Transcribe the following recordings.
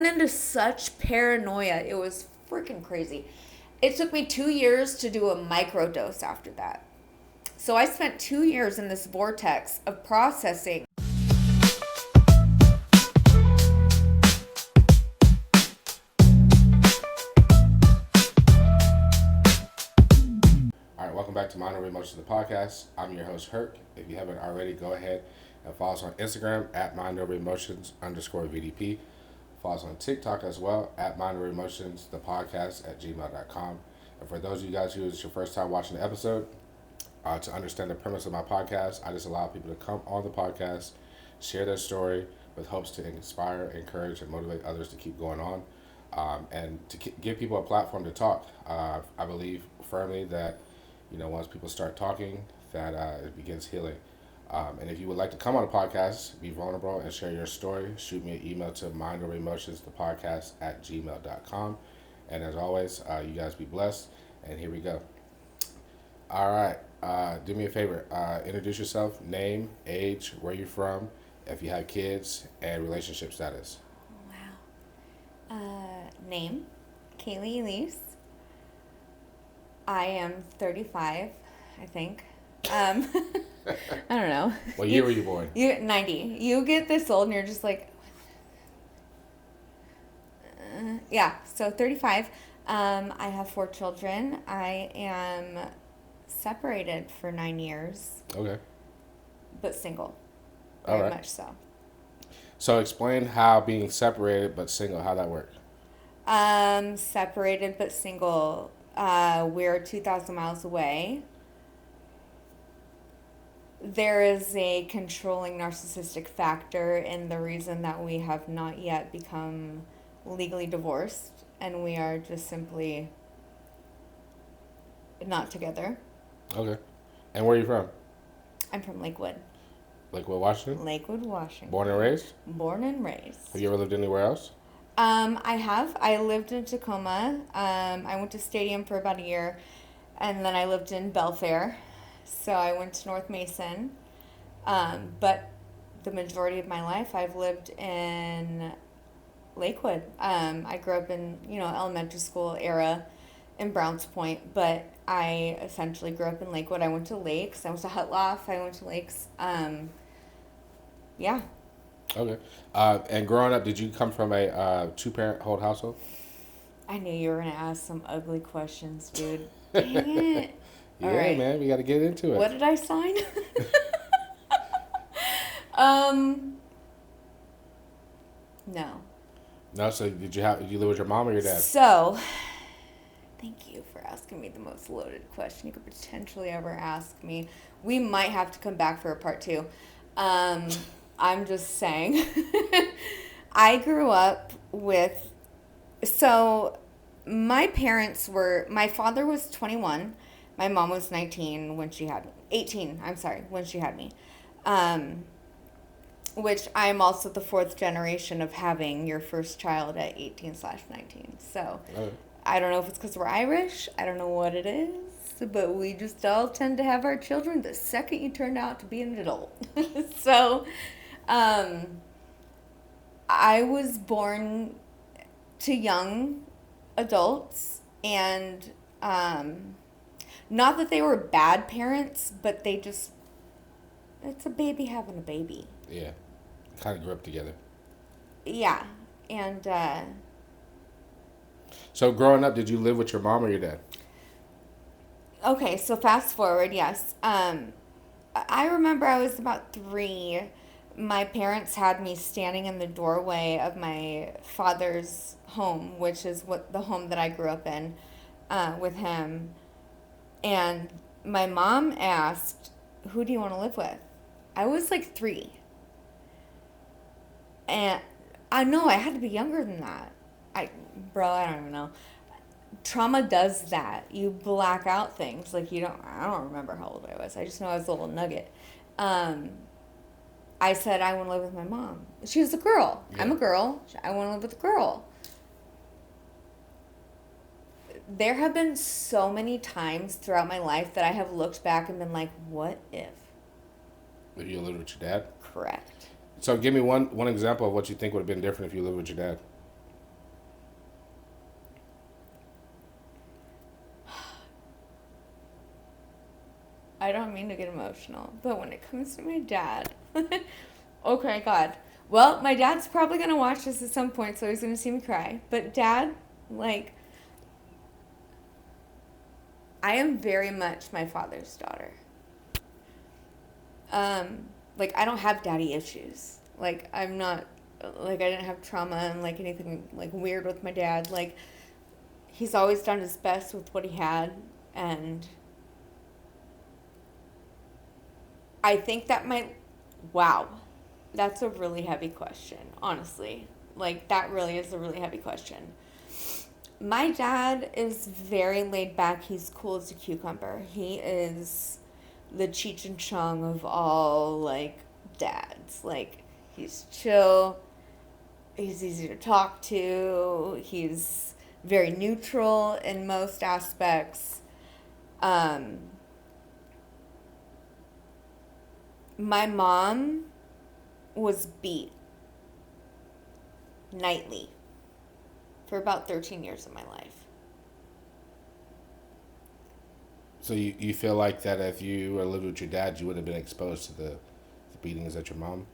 into such paranoia. It was freaking crazy. It took me 2 years to do a microdose after that. So I spent 2 years in this vortex of processing. All right, welcome back to Mind Over Emotions, the podcast. I'm your host, Herc. If you haven't already, go ahead and follow us on Instagram at mindoveremotions_VDP. Follow us on TikTok as well at mindoveremotions, the podcast at gmail.com. And for those of you guys who it's your first time watching the episode, to understand the premise of my podcast, I just allow people to come on the podcast, share their story with hopes to inspire, encourage, and motivate others to keep going on, and to give people a platform to talk. I believe firmly that once people start talking, that it begins healing. And if you would like to come on a podcast, be vulnerable, and share your story, shoot me an email to mindoveremotionsthepodcast at gmail.com. And as always, you guys be blessed. And here we go. All right. Do me a favor. Introduce yourself, name, age, where you're from, if you have kids, and relationship status. Wow. Name, Kaylee Elise. I am 35, I think. I don't know. What year were you born? 90. You get this old and you're just like, yeah, so 35. I have 4 children. I am separated for 9 years. Okay. But single. All Very right. much so. So explain how being separated but single, how that works. Separated but single. We're 2,000 miles away. There is a controlling narcissistic factor in the reason that we have not yet become legally divorced, and we are just simply not together. Okay. And where are you from? I'm from Lakewood. Lakewood, Washington? Lakewood, Washington. Born and raised? Born and raised. Have you ever lived anywhere else? I have. I lived in Tacoma. I went to Stadium for about a year, and then I lived in Belfair. So I went to North Mason. But the majority of my life, I've lived in Lakewood. I grew up in, elementary school era in Browns Point, but I essentially grew up in Lakewood. I went to Lakes. I went to Hutloff. I went to Lakes. Yeah. Okay. And growing up, did you come from a two-parent household? I knew you were going to ask some ugly questions, dude. Dang it. Yeah, All right. man, we got to get into it. What did I sign? No. No, so did you live with your mom or your dad? So, thank you for asking me the most loaded question you could potentially ever ask me. We might have to come back for a part 2. I'm just saying. I grew up with, so my father was 21. My mom was 18 when she had me. Which I'm also the 4th generation of having your first child at 18/19. So I don't know if it's because we're Irish. I don't know what it is. But we just all tend to have our children the second you turn out to be an adult. So I was born to young adults, and not that they were bad parents, but it's a baby having a baby. Yeah. Kind of grew up together. Yeah. And so growing up, did you live with your mom or your dad? okay, so fast forward, yes. I remember I was about 3. My parents had me standing in the doorway of my father's home, which is the home that I grew up in with him. And my mom asked, "Who do you want to live with?" I was like 3. And I know I had to be younger than that. I don't even know. Trauma does that. You black out things. Like I don't remember how old I was. I just know I was a little nugget. I said, I want to live with my mom. She was a girl. Yeah. I'm a girl. I want to live with a girl. There have been so many times throughout my life that I have looked back and been like, what if? If you lived with your dad? Correct. So give me one example of what you think would have been different if you lived with your dad. I don't mean to get emotional, but when it comes to my dad, okay, God. Well, my dad's probably going to watch this at some point, so he's going to see me cry. But dad, like, I am very much my father's daughter. Like, I don't have daddy issues. Like, I'm not, like, I didn't have trauma and, like, anything, like, weird with my dad. Like, he's always done his best with what he had, and I think that might, wow, that's a really heavy question, honestly. Like, that really is a really heavy question. My dad is very laid back. He's cool as a cucumber. He is the Cheech and Chong of all, like, dads. Like, he's chill. He's easy to talk to. He's very neutral in most aspects. My mom was beat nightly for about 13 years of my life. So you feel like that if you were living with your dad, you would have been exposed to the beatings at your mom?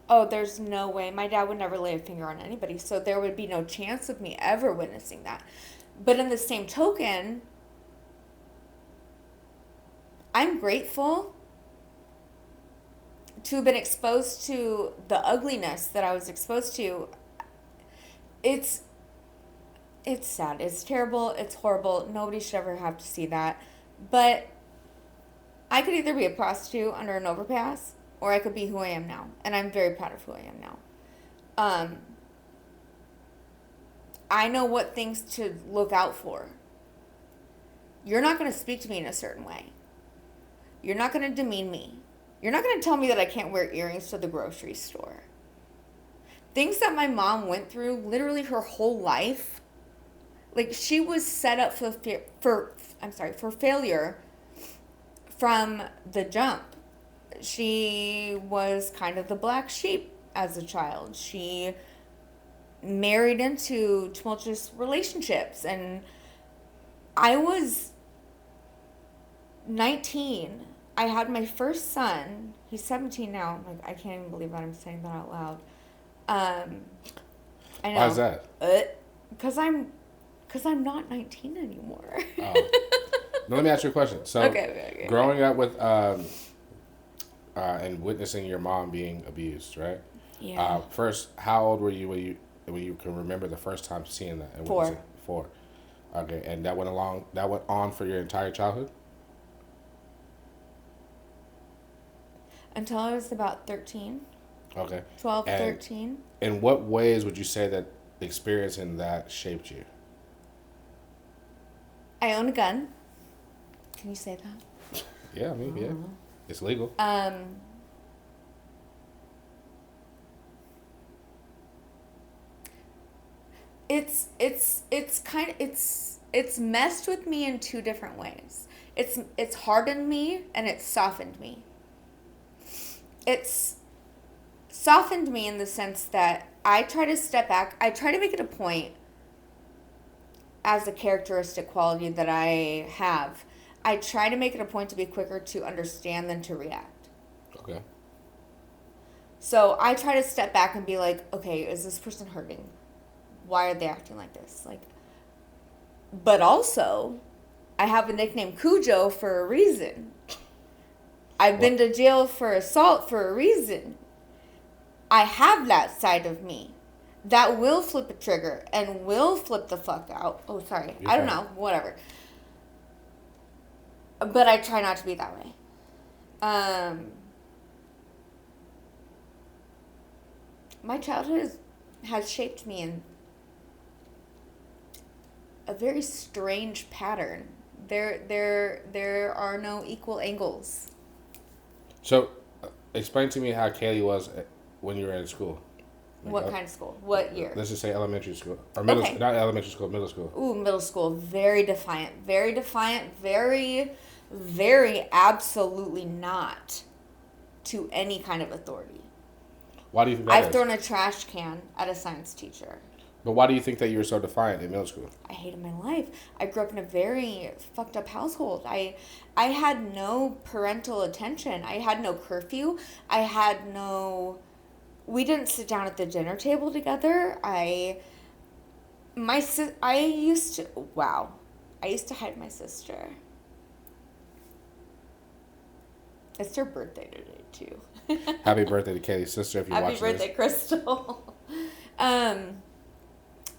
Oh, there's no way. My dad would never lay a finger on anybody, so there would be no chance of me ever witnessing that. But in the same token, I'm grateful to have been exposed to the ugliness that I was exposed to. It's sad. It's terrible. It's horrible. Nobody should ever have to see that. But I could either be a prostitute under an overpass, or I could be who I am now. And I'm very proud of who I am now. I know what things to look out for. You're not going to speak to me in a certain way. You're not going to demean me. You're not going to tell me that I can't wear earrings to the grocery store. Things that my mom went through literally her whole life. Like, she was set up for failure from the jump. She was kind of the black sheep as a child. She married into tumultuous relationships, and I was 19. I had my first son. He's 17 now. Like, I can't even believe that I'm saying that out loud. I know. Why is that? Because I'm not 19 anymore. Oh. Now, let me ask you a question. So, okay. Growing up with and witnessing your mom being abused, right? Yeah. First, how old were you when you can remember the first time seeing that? And 4. 4. Okay, and that went on for your entire childhood? Until I was about 13. Okay. 12, 13. In what ways would you say that experiencing that shaped you? I own a gun. Can you say that? Yeah, I mean, yeah. It's legal. It's messed with me in 2 different ways. It's hardened me and it's softened me. It's softened me in the sense that I try to step back. I try to make it a point, as a characteristic quality that I have, I try to make it a point to be quicker to understand than to react. Okay. So I try to step back and be like, okay, is this person hurting? Why are they acting like this? Like, but also, I have a nickname Cujo for a reason. I've been to jail for assault for a reason. I have that side of me that will flip a trigger and will flip the fuck out. Oh, sorry. I don't know. Whatever. But I try not to be that way. My childhood has shaped me in a very strange pattern. There are no equal angles. So, explain to me how Kaylee was when you were in school. Like, what kind of school? What year? Let's just say elementary school. Or middle Okay. Not elementary school, middle school. Ooh, middle school. Very defiant. Very defiant. Very, very absolutely not to any kind of authority. Why do you think that I've is? thrown a trash can at a science teacher. But why do you think that you were so defiant in middle school? I hated my life. I grew up in a very fucked up household. I had no parental attention. I had no curfew. I had no we didn't sit down at the dinner table together. I used to wow. I used to hide my sister. It's her birthday today too. Happy birthday to Katie's sister if you're Happy watching birthday, this. Crystal.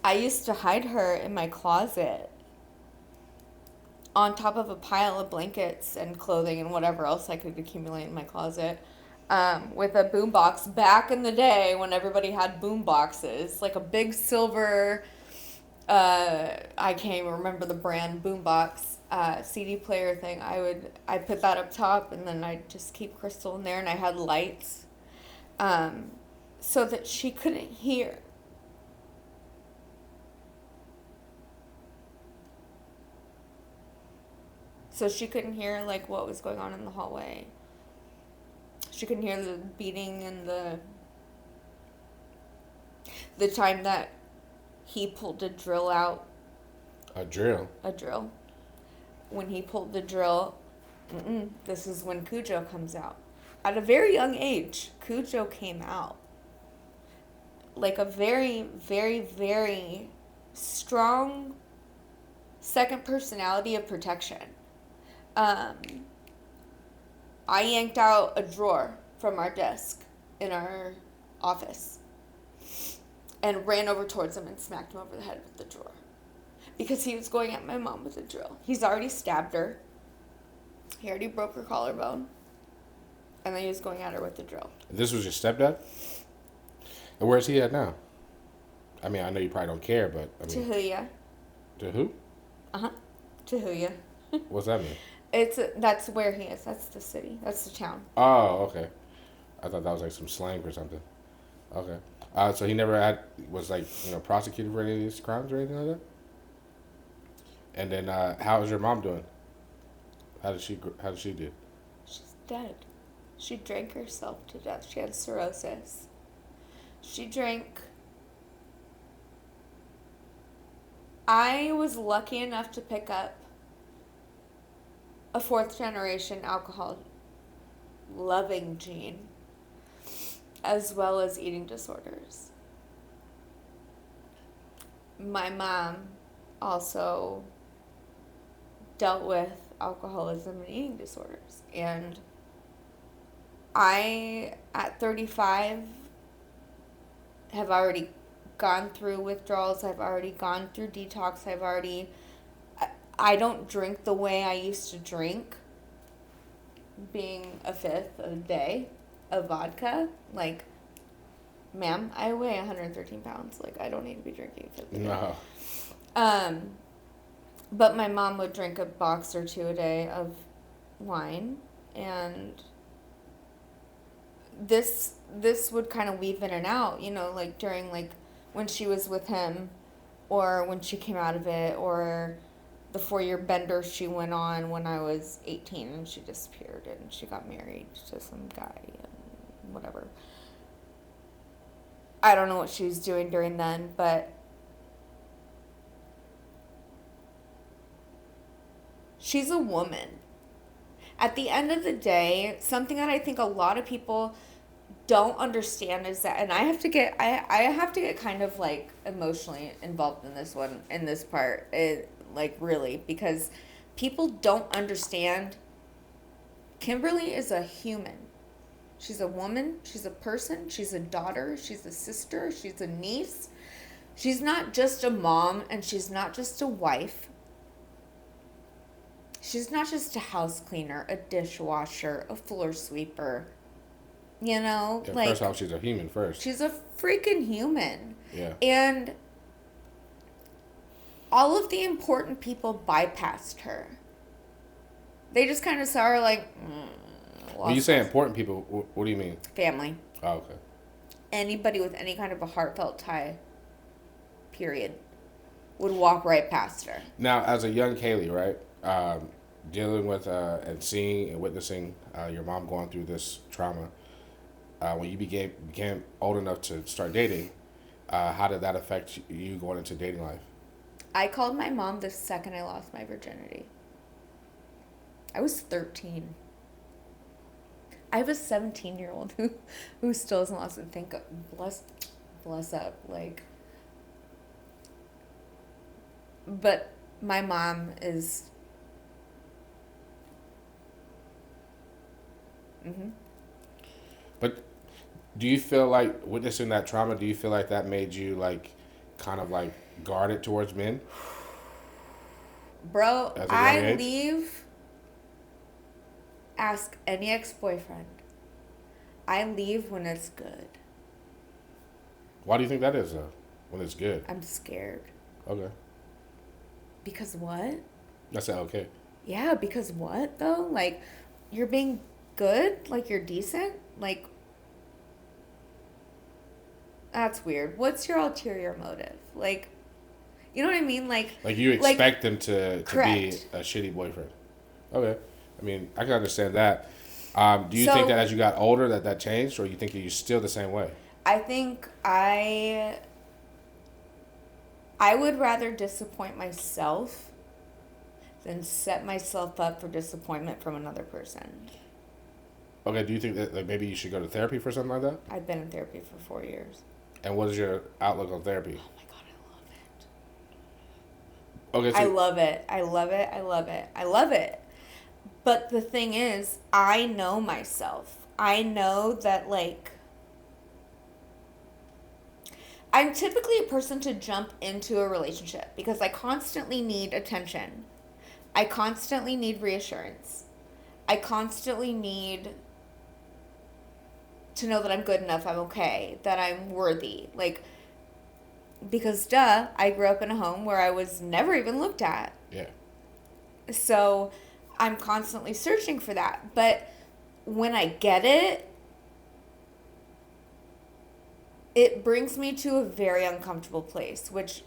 I used to hide her in my closet on top of a pile of blankets and clothing and whatever else I could accumulate in my closet, with a boombox back in the day when everybody had boom boxes, like a big silver, I can't even remember the brand, boombox, CD player thing. I put that up top and then I'd just keep Crystal in there, and I had lights, so that she couldn't hear. So she couldn't hear like what was going on in the hallway. She couldn't hear the beating and the time that he pulled a drill out. A drill? A drill. When he pulled the drill, this is when Cujo comes out. At a very young age, Cujo came out. Like a very, very, very strong second personality of protection. I yanked out a drawer from our desk in our office and ran over towards him and smacked him over the head with the drawer because he was going at my mom with a drill. He's already stabbed her. He already broke her collarbone. And then he was going at her with the drill. This was your stepdad? And where's he at now? I mean, I know you probably don't care, but I mean... Tahuya. To who? Uh-huh. Tahuya. What's that mean? That's where he is. That's the city. That's the town. Oh, okay. I thought that was like some slang or something. Okay. So he never was like, prosecuted for any of these crimes or anything like that? And then, how is your mom doing? How did she do? She's dead. She drank herself to death. She had cirrhosis. She drank... I was lucky enough to pick up a 4th generation alcohol loving gene, as well as eating disorders. My mom also dealt with alcoholism and eating disorders, and I, at 35, have already gone through withdrawals. I've already gone through detox. I don't drink the way I used to drink, being a fifth a day of vodka. Like, ma'am, I weigh 113 pounds. Like, I don't need to be drinking a fifth a day. No. But my mom would drink a box or two a day of wine, and this would kind of weave in and out, like during like when she was with him, or when she came out of it, or the 4-year bender she went on when I was 18 and she disappeared and she got married to some guy and whatever. I don't know what she was doing during then, but she's a woman. At the end of the day, something that I think a lot of people don't understand is that, and I have to get kind of like emotionally involved in this part, like really, because people don't understand. Kimberly is a human. She's a woman, she's a person, she's a daughter, she's a sister, she's a niece. She's not just a mom, and she's not just a wife. She's not just a house cleaner, a dishwasher, a floor sweeper. Yeah, like, first off, she's a human first. She's a freaking human. Yeah. And all of the important people bypassed her. They just kind of saw her like... When you say important people, what do you mean? Family. Oh, okay. Anybody with any kind of a heartfelt tie, period, would walk right past her. Now, as a young Kaylee, right, dealing with and seeing and witnessing your mom going through this trauma, when you became old enough to start dating, how did that affect you going into dating life? I called my mom the second I lost my virginity. I was 13. I have a 17-year-old who still hasn't lost it. Thank God. Bless up. Like, but my mom is. Mm-hmm. But do you feel like witnessing that trauma? Do you feel like that made you like, kind of like guarded towards men? Bro, At a young I age? leave. Ask any ex-boyfriend. I leave when it's good. Why do you think that is though? When it's good. I'm scared. Okay. Because what? That's okay. Yeah, because what though? Like, you're being good? Like, you're decent? Like, that's weird. What's your ulterior motive? Like, you know what I mean? Like you like, expect them to be correct. a shitty boyfriend. Okay. I mean, I can understand that. Do you think that So, as you got older that changed, or you think you're still the same way? I think I would rather disappoint myself than set myself up for disappointment from another person. Okay. Do you think that like maybe you should go to therapy for something like that? I've been in therapy for 4 years. And what is your outlook on therapy? Oh my God, I love Okay. it. I So love it. I love it. I love it. I love it. But the thing is, I know myself. I know that, like, I'm typically a person to jump into a relationship because I constantly need attention. I constantly need reassurance. I constantly need to know that I'm good enough, I'm okay, that I'm worthy. Like, because duh, I grew up in a home where I was never even looked at. yeah. So I'm constantly searching for that. But when I get it, it brings me to a very uncomfortable place, which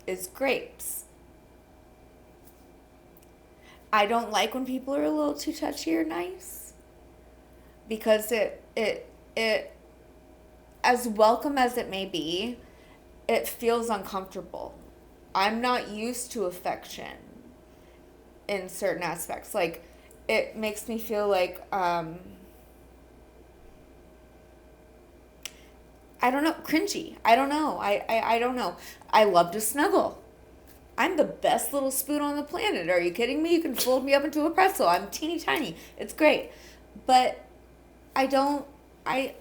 is grapes. I don't like when people are a little too touchy or nice because it as welcome as it may be, it feels uncomfortable. I'm not used to affection in certain aspects. Like, it makes me feel like I don't know, cringy. I don't know. I don't know. I love to snuggle. I'm the best little spoon on the planet. Are you kidding me? You can fold me up into a pretzel. I'm teeny tiny. It's great. But I don't I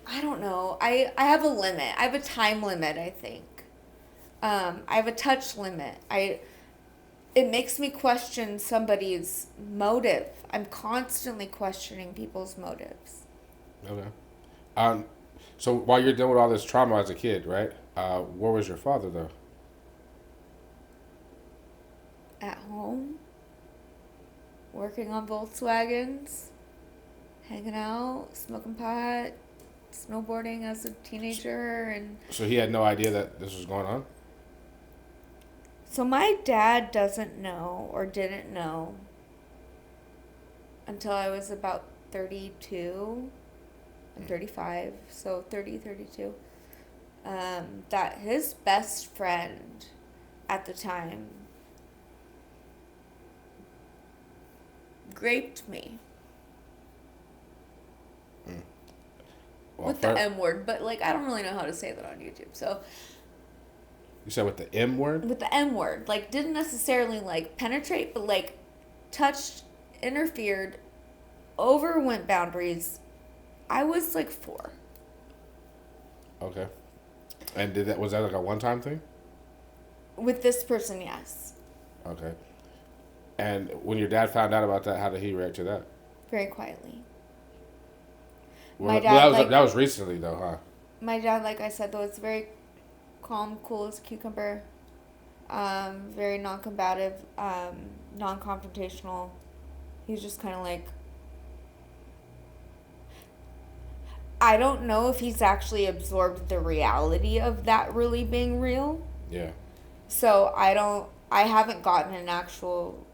I don't know. I have a limit. I have a time limit, I think. I have a touch limit. It makes me question somebody's motive. I'm constantly questioning people's motives. Okay. Um. So while you're dealing with all this trauma as a kid, right? Where was your father though? At home, working on Volkswagens, hanging out, smoking pot, snowboarding as a teenager, and So he had no idea that this was going on. so my dad doesn't know or didn't know until I was about 32. I'm 35, so 30, 32. That his best friend at the time graped me Well, with the M word, but like I don't really know how to say that on YouTube. So you said with the M word. with the M word, like didn't necessarily like penetrate, but like touched, interfered, overwent boundaries. I was like 4. Okay. And was that like a one-time thing? With this person, yes. Okay. And when your dad found out about that, how did he react to that? Very quietly. Well, My dad, that was recently though, huh? my dad, like I said, though, it's very calm, cool as a cucumber. Very non-combative, non-confrontational. He was just kind of like, I don't know if he's actually absorbed the reality of that really being real. Yeah. So I haven't gotten an actual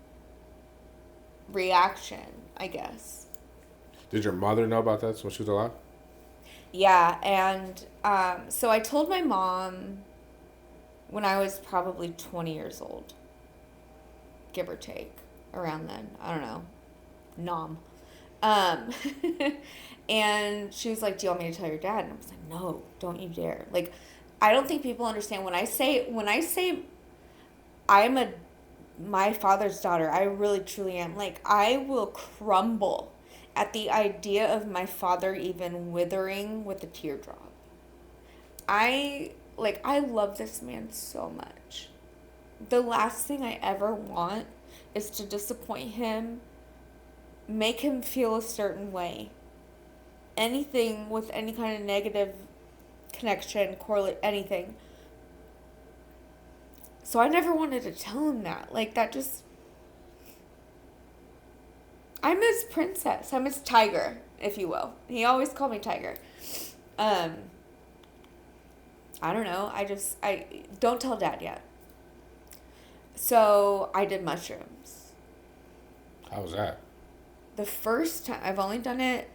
reaction, I guess. Did your mother know about that when she was alive? Yeah, and so I told my mom when I was probably 20 years old, give or take, around then. I don't know. Nom. Um, and she was like, "Do you want me to tell your dad?" And I was like, "No, don't you dare." Like, I don't think people understand when I say I'm a my father's daughter. I really truly am. Like, I will crumble at the idea of my father even withering with a teardrop. I love this man so much. The last thing I ever want is to disappoint him, make him feel a certain way. Anything with any kind of negative connection, correlate, anything. So I never wanted to tell him that. Like, that just. I'm his princess. I'm his tiger, if you will. He always called me tiger. Um, I don't know. I don't tell dad yet. So I did mushrooms. How was that? The first time, I've only done it.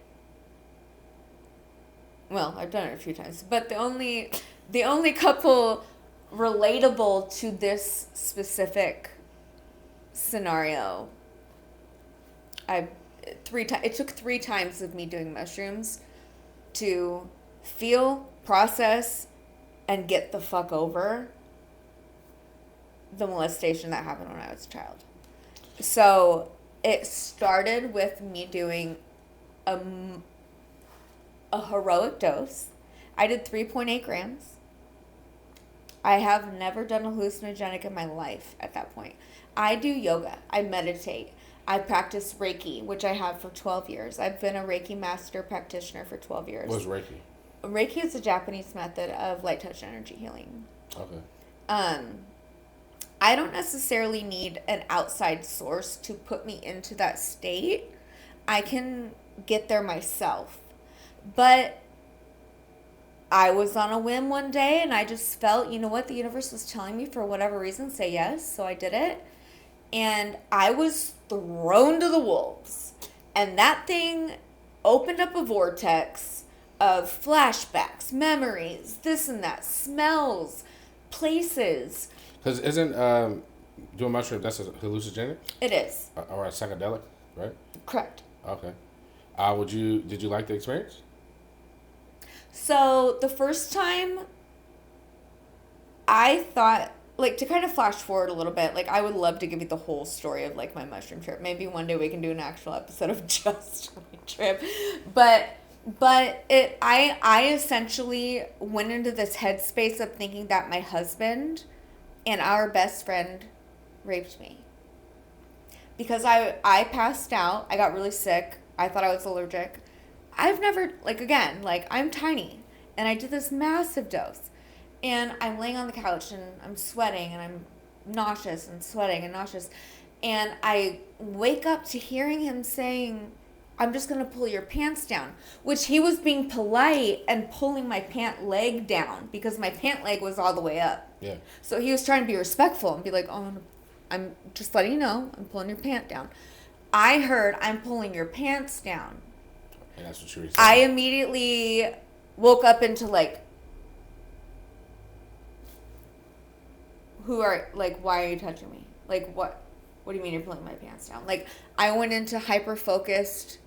Well, I've done it a few times, but the only couple relatable to this specific scenario, I 3 times. It took 3 times of me doing mushrooms to feel, process, and get the fuck over the molestation that happened when I was a child. So it started with me doing a, a heroic dose. I did 3.8 grams. I have never done a hallucinogenic in my life at that point. I do yoga. I meditate. I practice Reiki, which I have for 12 years. I've been a Reiki master practitioner for 12 years. What's Reiki? Reiki is a Japanese method of light touch energy healing. Okay. I don't necessarily need an outside source to put me into that state. I can get there myself. But I was on a whim one day and I just felt, you know what, the universe was telling me for whatever reason, say yes. So I did it. And I was thrown to the wolves. And that thing opened up a vortex of flashbacks, memories, this and that, smells, places. Because isn't doing mushroom, that's a hallucinogenic? It is. Or a psychedelic, right? Correct. Okay. Did you like the experience? So the first time I thought, like, to kind of flash forward a little bit, like, I would love to give you the whole story of, like, my mushroom trip. Maybe one day we can do an actual episode of just my trip. But I essentially went into this headspace of thinking that my husband and our best friend raped me. Because I passed out. I got really sick. I thought I was allergic. I've never, like, again, like, I'm tiny. And I did this massive dose. And I'm laying on the couch and I'm sweating and I'm nauseous and sweating and nauseous. And I wake up to hearing him saying, "I'm just going to pull your pants down," which he was being polite and pulling my pant leg down because my pant leg was all the way up. Yeah. So he was trying to be respectful and be like, "Oh, I'm just letting you know, I'm pulling your pant down." I heard, "I'm pulling your pants down." And that's what you were saying. I immediately woke up into, like, why are you touching me? Like, what do you mean you're pulling my pants down? Like, I went into hyper-focused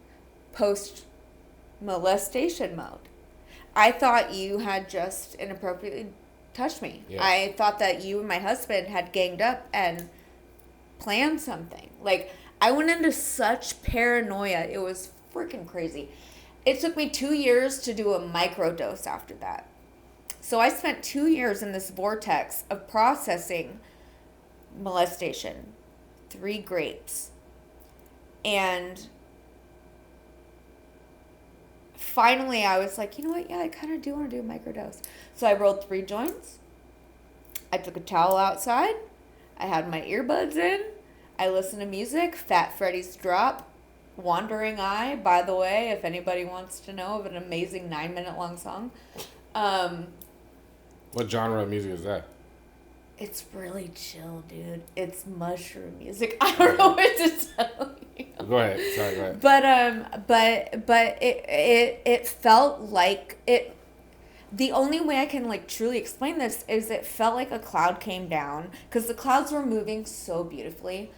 post-molestation mode. I thought you had just inappropriately touched me. Yeah. I thought that you and my husband had ganged up and planned something. Like, I went into such paranoia. It was freaking crazy. It took me 2 years to do a microdose after that. So I spent 2 years in this vortex of processing molestation, 3 grapes. And finally I was like, you know what? Yeah, I kind of do want to do a microdose. So I rolled 3 joints. I took a towel outside. I had my earbuds in. I listened to music. Fat Freddy's Drop. Wandering Eye, by the way, if anybody wants to know of an amazing 9-minute long song. What genre of music is that? It's really chill, dude. It's mushroom music. I don't know what to tell you. Go ahead. Sorry, go ahead. But it felt like it. The only way I can like truly explain this is it felt like a cloud came down because the clouds were moving so beautifully,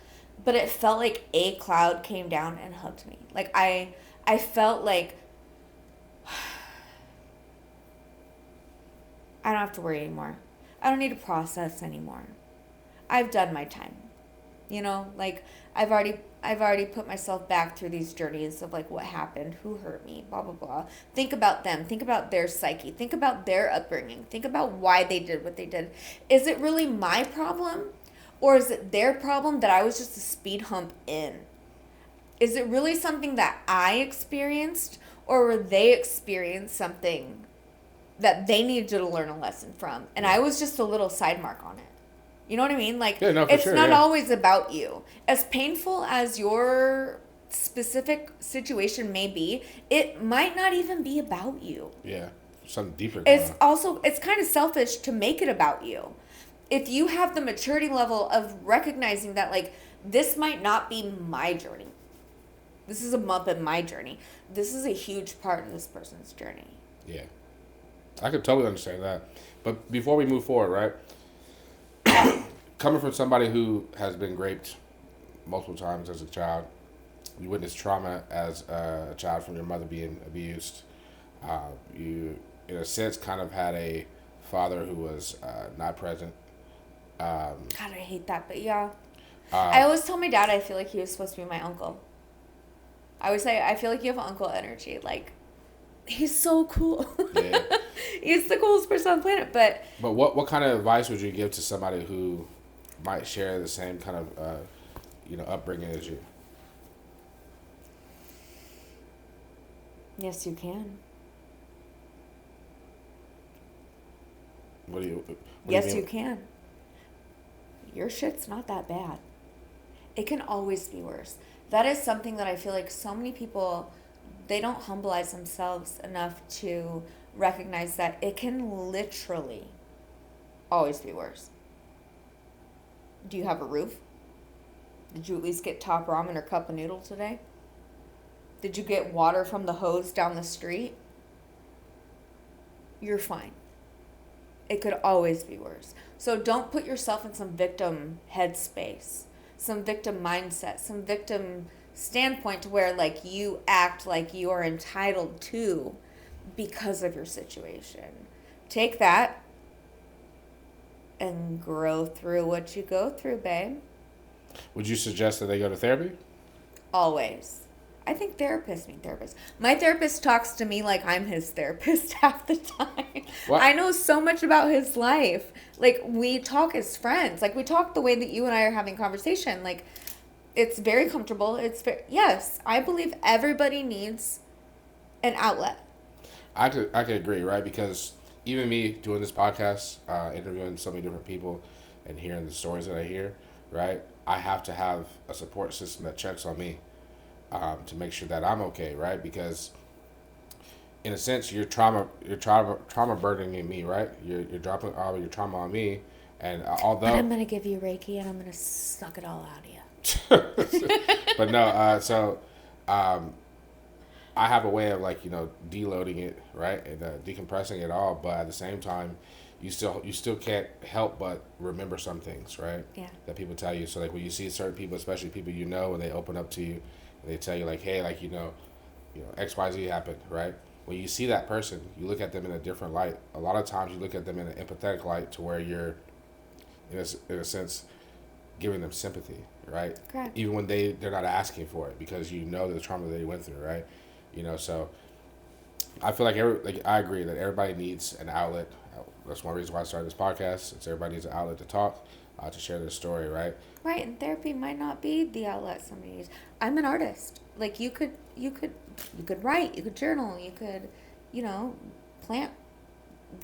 but it felt like a cloud came down and hugged me. Like I felt like I don't have to worry anymore. I don't need to process anymore. I've done my time. You know, like I've already put myself back through these journeys of like what happened, who hurt me, blah blah blah. Think about them, think about their psyche, think about their upbringing, think about why they did what they did. Is it really my problem or is it their problem that I was just a speed hump in? Is it really something that I experienced or were they experienced something that they needed to learn a lesson from and I was just a little side mark on it? You know what I mean? Like, Yeah, no, for it's sure, not yeah. always about you. As painful as your specific situation may be, it might not even be about you. Yeah, something deeper going It's on. also, it's kind of selfish to make it about you. If you have the maturity level of recognizing that, like, this might not be my journey. This is a bump in my journey. This is a huge part of this person's journey. Yeah, I could totally understand that. But before we move forward, right? Coming from somebody who has been raped multiple times as a child, you witnessed trauma as a child from your mother being abused. You, in a sense, kind of had a father who was not present. God, I hate that, but yeah. I Uh, always tell my dad I feel like he was supposed to be my uncle. I always say I feel like you have uncle energy. Like, he's so cool. yeah. He's the coolest person on the planet. But But what kind of advice would you give to somebody who might share the same kind of upbringing as you? yes, you can. What do you? Yes, you can. Your shit's not that bad. It can always be worse. That is something that I feel like so many people, they don't humbleize themselves enough to recognize that it can literally always be worse. Do you have a roof? Did you at least get top ramen or cup of noodle today? Did you get water from the hose down the street? You're fine. It could always be worse. So don't put yourself in some victim headspace, some victim mindset, some victim standpoint to where like you act like you are entitled to because of your situation. Take that and grow through what you go through, babe. Would you suggest that they go to therapy? Always. I think therapists mean therapists. My therapist talks to me like I'm his therapist half the time. What? I know so much about his life. Like, we talk as friends. Like, we talk the way that you and I are having conversation. Like, it's very comfortable. Yes, I believe everybody needs an outlet. I could agree, right? Because even me doing this podcast, interviewing so many different people, and hearing the stories that I hear, right? I have to have a support system that checks on me, to make sure that I'm okay, right? Because in a sense, trauma burdening me, right? You're dropping all of your trauma on me, and But although, I'm going to give you Reiki and I'm going to suck it all out of you. but no, um, I have a way of like deloading it, right, and decompressing it all, but at the same time, you still can't help but remember some things, right? Yeah. That people tell you. So like when you see certain people, especially people and they open up to you, and they tell you like, hey, like XYZ happened, right? When you see that person, you look at them in a different light. A lot of times, you look at them in an empathetic light, to where you're, in a sense, giving them sympathy, right? Correct. Even when they're not asking for it, because you know the trauma they went through, right? So I feel like I agree that everybody needs an outlet. That's one reason why I started this podcast. It's everybody needs an outlet to talk, to share their story, right? Right, and therapy might not be the outlet somebody needs. I'm an artist. Like, you could write, you could journal, you could, plant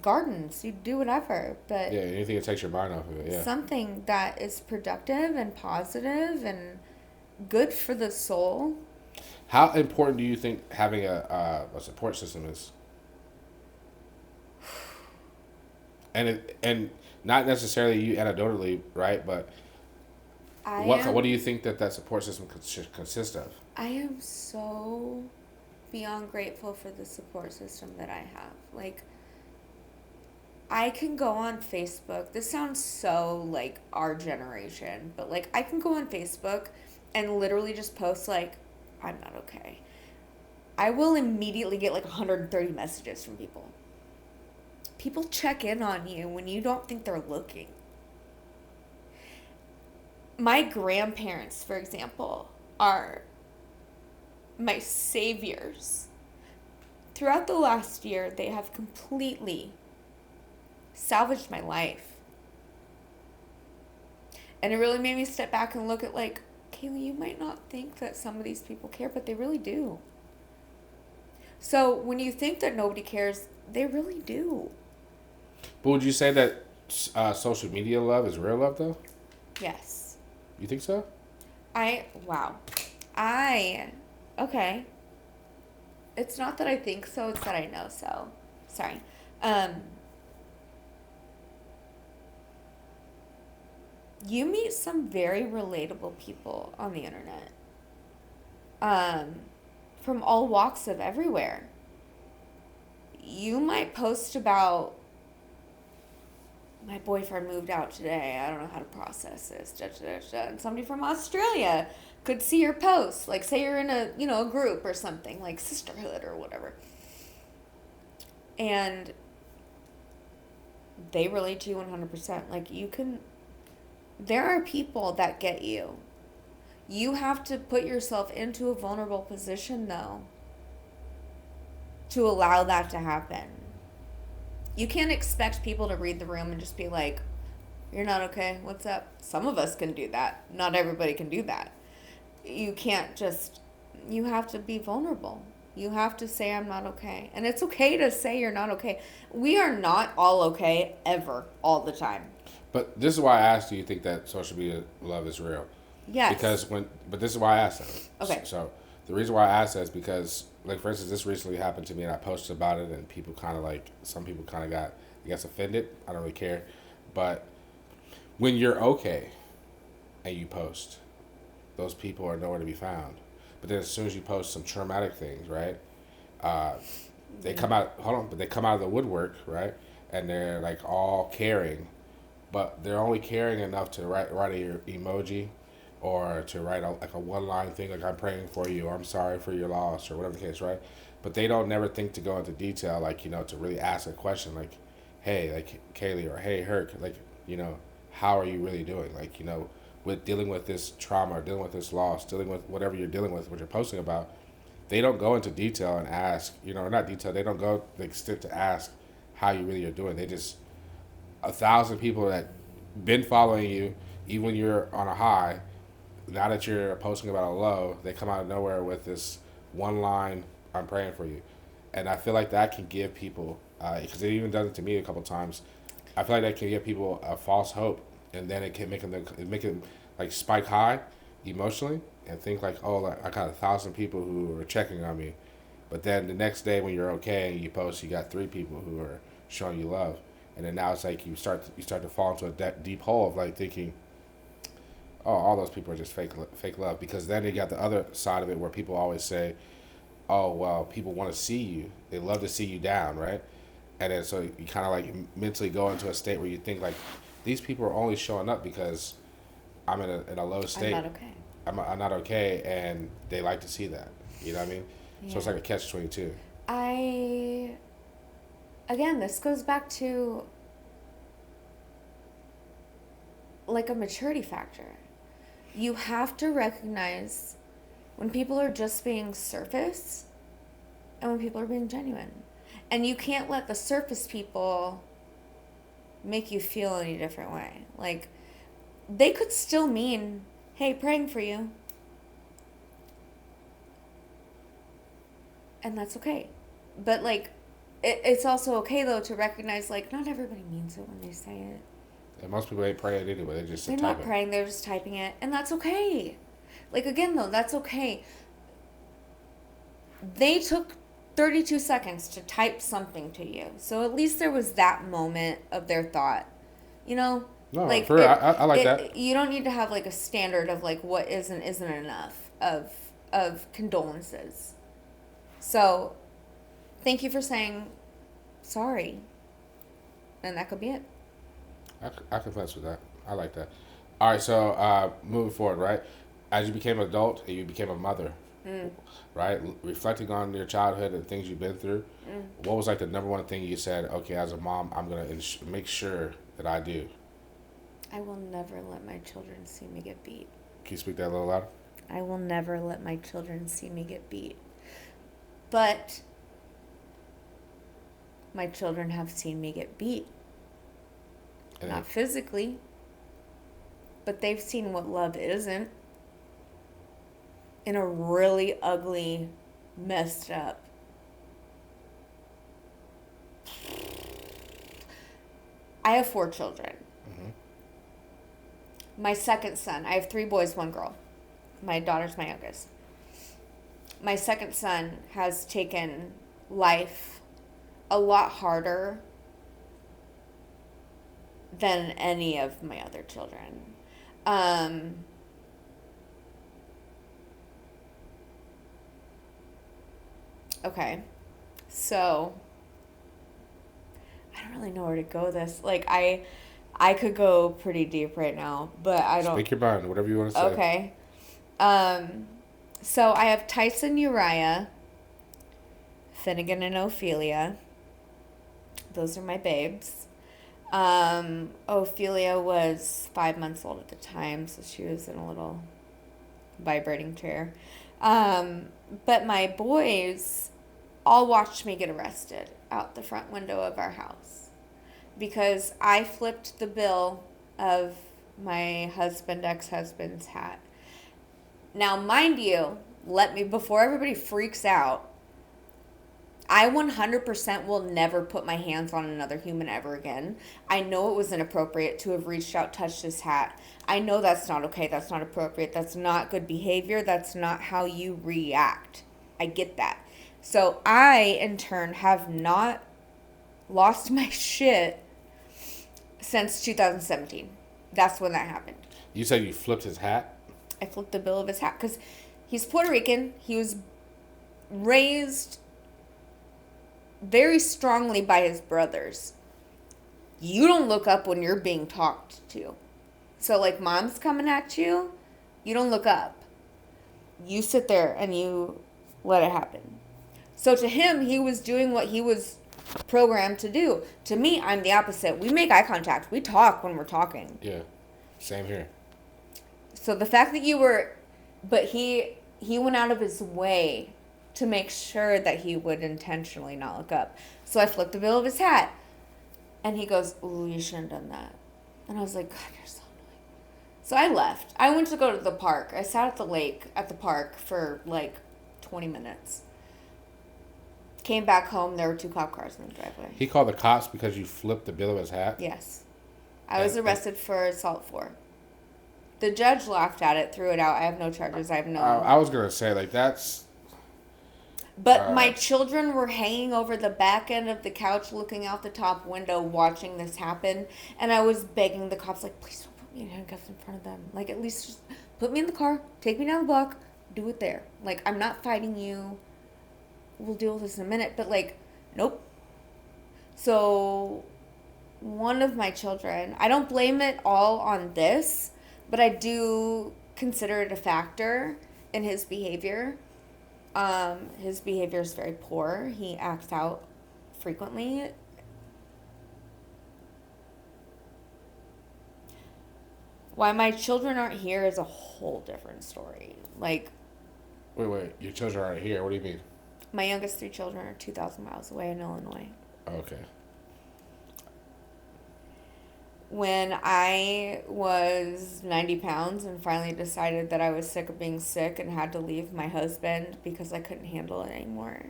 gardens, you do whatever. But Yeah, anything that takes your mind off of it. Yeah. something that is productive and positive and good for the soul. How important do you think having a support system is? And not necessarily you anecdotally, right? But what do you think that support system should consist of? I am so beyond grateful for the support system that I have. Like, I can go on Facebook. This sounds so like our generation, but like I can go on Facebook and literally just post like, I'm not okay. I will immediately get like 130 messages from people. People check in on you when you don't think they're looking. My grandparents, for example, are my saviors. Throughout the last year, they have completely salvaged my life. And it really made me step back and look at like, Kaylee, you might not think that some of these people care, but they really do. So when you think that nobody cares, they really do. But would you say that social media love is real love though? Yes. You think so? Wow. I, okay. It's not that I think so, it's that I know so. Sorry. You meet some very relatable people on the internet. Um, from all walks of everywhere. You might post about my boyfriend moved out today. I don't know how to process this. Da, da, da, da. And somebody from Australia could see your post. Like say you're in a group or something, like sisterhood or whatever. And they relate to you 100%. Like there are people that get you. You have to put yourself into a vulnerable position though to allow that to happen. You can't expect people to read the room and just be like, you're not okay, what's up? Some of us can do that. Not everybody can do that. You have to be vulnerable. You have to say, I'm not okay. And it's okay to say you're not okay. We are not all okay ever, all the time. But this is why I asked, do you think that social media love is real? Yes. But this is why I asked that. Okay. So the reason why I asked that is because, like, for instance, this recently happened to me and I posted about it and people kind of like, some people kind of got, I guess, offended. I don't really care. But when you're okay and you post, those people are nowhere to be found. But then as soon as you post some traumatic things, right? They come out, but they come out of the woodwork, right? And they're like all caring, but they're only caring enough to write a emoji or to write a one line thing like I'm praying for you or I'm sorry for your loss or whatever the case, right? But they don't never think to go into detail, like, to really ask a question like, hey, like Kaylee or hey, Herc, like, how are you really doing? Like, with dealing with this trauma or dealing with this loss, dealing with whatever you're dealing with, what you're posting about, they don't go into detail and ask, or not detail, they don't go the extent to ask how you really are doing. They just, 1,000 people that been following you, even when you're on a high, now that you're posting about a low, they come out of nowhere with this one line, I'm praying for you. And I feel like that can give people, because it even does it to me a couple times, I feel like that can give people a false hope. And then it can make them like spike high emotionally and think like, oh, like, I got 1,000 people who are checking on me. But then the next day when you're okay and you post, you got 3 people who are showing you love. And then now it's like you start to fall into a deep hole of like thinking, oh, all those people are just fake love. Because then you got the other side of it where people always say, oh, well, people want to see you. They love to see you down, right? And then so you kind of like mentally go into a state where you think like, these people are only showing up because I'm in a low state. I'm not okay. I'm not okay, and they like to see that. You know what I mean? Yeah. So it's like a catch-22. Again, this goes back to like a maturity factor. You have to recognize when people are just being surface and when people are being genuine. And you can't let the surface people make you feel any different way. Like, they could still mean, hey, praying for you. And that's okay. But, like, it's also okay, though, to recognize, like, not everybody means it when they say it. And most people ain't praying anyway. They're not praying. They're just typing it. And that's okay. Like, again, though, that's okay. They took 32 seconds to type something to you. So at least there was that moment of their thought. No, like for real, I like that. You don't need to have like a standard of like what isn't enough of of condolences. So, thank you for saying sorry. And that could be it. I can mess with that. I like that. All right, so moving forward, right? As you became an adult and you became a mother, right? Reflecting on your childhood and things you've been through, what was like the number one thing you said? Okay, as a mom, I'm gonna make sure that I do. I will never let my children see me get beat. Can you speak that a little louder? I will never let my children see me get beat. But my children have seen me get beat. And Not physically, but they've seen what love isn't in a really ugly, messed up. I have 4 children. My second son, I have 3 boys, 1 girl. My daughter's my youngest. My second son has taken life a lot harder than any of my other children. Okay, so I don't really know where to go with this. Like I could go pretty deep right now, but I don't. Speak your mind, whatever you want to say. Okay. So I have Tyson, Uriah, Finnegan, and Ophelia. Those are my babes. Ophelia was 5 months old at the time, so she was in a little vibrating chair. But my boys all watched me get arrested out the front window of our house because I flipped the bill of my ex-husband's hat. Now, mind you, before everybody freaks out, I 100% will never put my hands on another human ever again. I know it was inappropriate to have reached out, touched his hat. I know that's not okay. That's not appropriate. That's not good behavior. That's not how you react. I get that. So I, in turn, have not lost my shit since 2017. That's when that happened. You said you flipped his hat? I flipped the bill of his hat because he's Puerto Rican. He was raised very strongly by his brothers. You don't look up when you're being talked to. So, like, mom's coming at you, you don't look up. You sit there and you let it happen. So, to him, he was doing what he was programmed to do. To me, I'm the opposite. We make eye contact. We talk when we're talking. Yeah, same here. So, the fact that but he went out of his way to make sure that he would intentionally not look up. So I flipped the bill of his hat. And he goes, "Ooh, you shouldn't have done that." And I was like, "God, you're so annoying." So I left. I went to go to the park. I sat at the lake at the park for like 20 minutes. Came back home. There were 2 cop cars in the driveway. He called the cops because you flipped the bill of his hat? Yes. I was arrested for assault 4. The judge laughed at it, threw it out. I have no charges. I have no... I was going to say, like, that's... But my children were hanging over the back end of the couch looking out the top window watching this happen. And I was begging the cops, like, please don't put me in handcuffs in front of them. Like, at least just put me in the car, take me down the block, do it there. Like, I'm not fighting you. We'll deal with this in a minute. But, like, nope. So, one of my children, I don't blame it all on this, but I do consider it a factor in his behavior. His behavior is very poor. He acts out frequently. Why my children aren't here is a whole different story. Like... Wait. Your children aren't here. What do you mean? My youngest 3 children are 2,000 miles away in Illinois. Okay. When I was 90 pounds and finally decided that I was sick of being sick and had to leave my husband because I couldn't handle it anymore,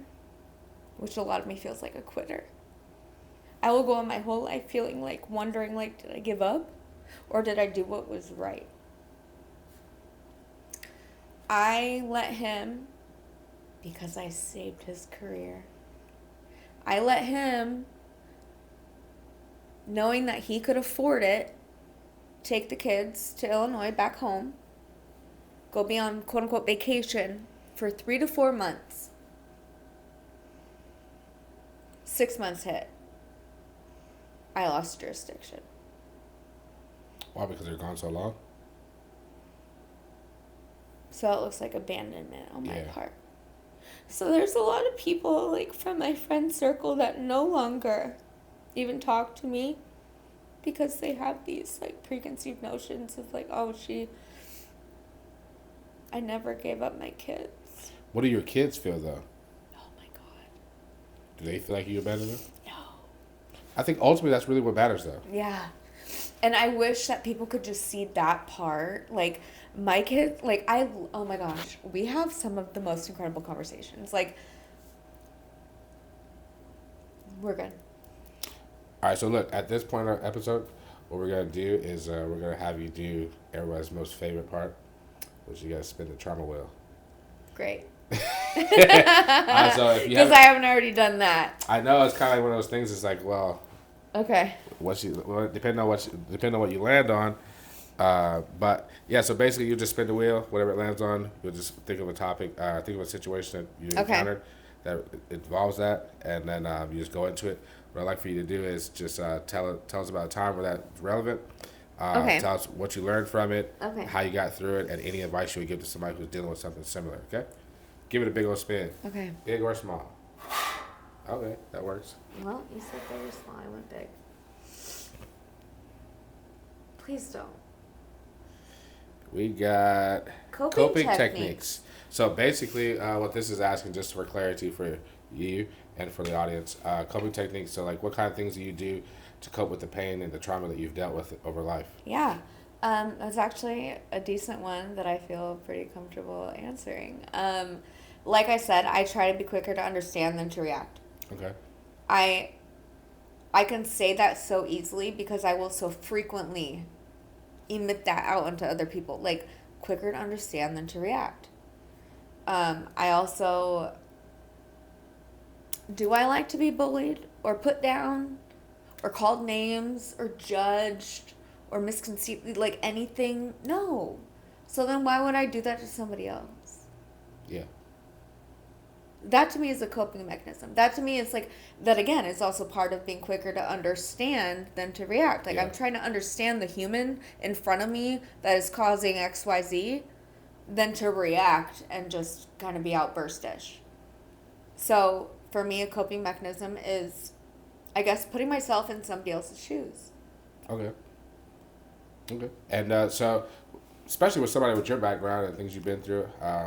which a lot of me feels like a quitter. I will go on my whole life feeling like, wondering, like, did I give up? Or did I do what was right? I let him, because I saved his career, I let him, knowing that he could afford it, take the kids to Illinois, back home, go be on quote-unquote vacation, for 3 to 4 months. 6 months hit. I lost jurisdiction. Why? Because they're gone so long? So it looks like abandonment on my Yeah. part. So there's a lot of people, like, from my friend circle that no longer even talk to me because they have these, like, preconceived notions of, like, oh, I never gave up my kids. What do your kids feel, though? Oh, my God. Do they feel like you abandoned them? No. I think ultimately that's really what matters, though. Yeah. And I wish that people could just see that part. Like, my kids, like, oh my gosh, we have some of the most incredible conversations. Like, we're good. All right, so look, at this point in our episode, what we're going to do is we're going to have you do everybody's most favorite part, which you got to spin the trauma wheel. Great. So if you Because I haven't already done that. I know it's kind of like one of those things. It's like, well, Okay. depending on what you land on, but yeah. So basically, you just spin the wheel. Whatever it lands on, you'll just think of a topic, think of a situation that you encountered that involves that, and then you just go into it. What I'd like for you to do is just tell us about a time where that's relevant. Tell us what you learned from it, how you got through it, and any advice you would give to somebody who's dealing with something similar. Okay, give it a big old spin. Okay. Big or small. Okay, that works. Well, you said big or small. I went big. Please don't. We got Coping techniques. So basically, what this is asking, just for clarity for you and for the audience, coping techniques. So, like, what kind of things do you do to cope with the pain and the trauma that you've dealt with over life? Yeah. That's actually a decent one that I feel pretty comfortable answering. Like I said, I try to be quicker to understand than to react. Okay. I can say that so easily because I will so frequently emit that out onto other people. Like, quicker to understand than to react. I also... Do I like to be bullied or put down or called names or judged or misconceived, like anything? No. So then why would I do that to somebody else? Yeah. That to me is a coping mechanism. That to me is like, that again is also part of being quicker to understand than to react. Like, I'm trying to understand the human in front of me that is causing XYZ than to react and just kind of be outburstish. So for me, a coping mechanism is, I guess, putting myself in somebody else's shoes. Okay. And so, especially with somebody with your background and things you've been through,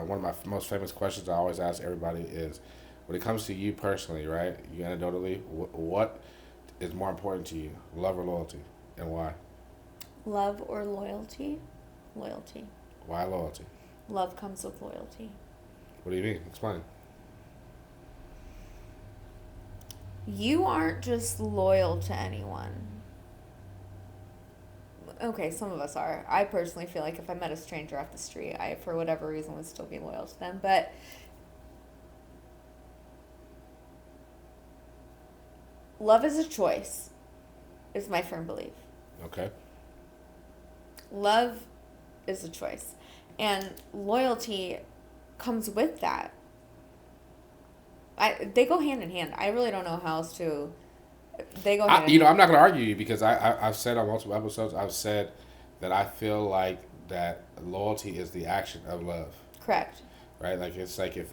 one of my most famous questions I always ask everybody is, when it comes to you personally, right? You anecdotally, what is more important to you, love or loyalty, and why? Love or loyalty? Loyalty. Why loyalty? Love comes with loyalty. What do you mean? Explain. You aren't just loyal to anyone. Okay, some of us are. I personally feel like if I met a stranger off the street, I, for whatever reason, would still be loyal to them. But love is a choice, is my firm belief. Okay. Love is a choice. And loyalty comes with that. They go hand in hand. I really don't know how else to... They go hand in hand. I'm not going to argue you because I've said on multiple episodes, I've said that I feel like that loyalty is the action of love. Correct. Right? Like, it's like if